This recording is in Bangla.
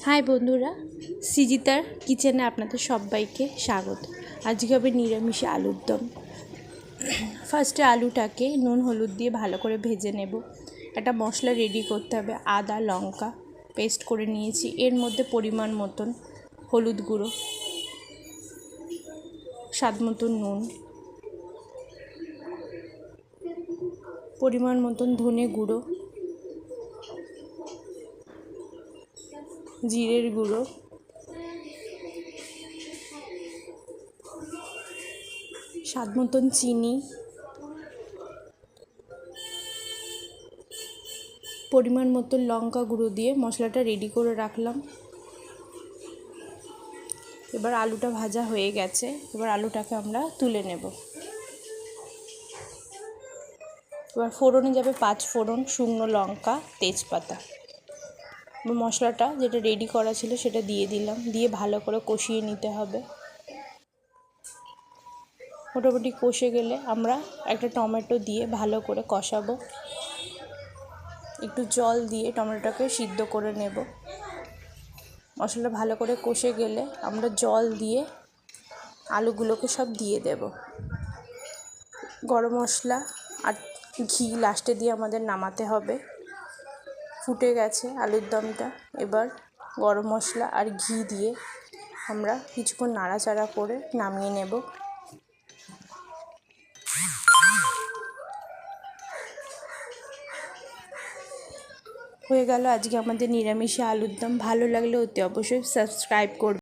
হাই বন্ধুরা, সিজিতার কিচেনে আপনাদের সবাইকে স্বাগত। আজকে হবে নিরামিষে আলুর দম। ফার্স্টে আলুটাকে নুন হলুদ দিয়ে ভালো করে ভেজে নেব। একটা মশলা রেডি করতে হবে, আদা লঙ্কা পেস্ট করে নিয়েছি। এর মধ্যে পরিমাণ মতন হলুদ গুঁড়ো, স্বাদ মতন নুন, পরিমাণ মতন ধনে গুঁড়ো, জিরের গুঁড়ো, স্বাদ মতন চিনি, পরিমাণ মতো লঙ্কা গুঁড়ো দিয়ে মশলাটা রেডি করে রাখলাম। এবার আলুটা ভাজা হয়ে গেছে, এবার আলুটাকে আমরা তুলে নেব। এবার ফোড়নে যাবে 5 ফোড়ন, শুকনো লঙ্কা, তেজপাতা। মশলাটা যেটা রেডি করা ছিল সেটা দিয়ে দিলাম, দিয়ে ভালো করে কষিয়ে নিতে হবে। মোটামুটি কষে গেলে আমরা একটা টমেটো দিয়ে ভালো করে কষাবো। একটু জল দিয়ে টমেটোটাকে সিদ্ধ করে নেব। মশলা ভালো করে কষে গেলে আমরা জল দিয়ে আলুগুলোকে সব দিয়ে দেব। গরম মশলা আর ঘি লাস্টে দিয়ে আমাদের নামাতে হবে। ফুটে গেছে আলুর দমটা, এবার গরম মশলা আর ঘি দিয়ে আমরা কিছুক্ষণ নাড়াচাড়া করে নামিয়ে নেব। হয়ে গেল আজকে আমাদের নিরামিষে আলুর দম। ভালো লাগলে অতি অবশ্যই সাবস্ক্রাইব করবেন।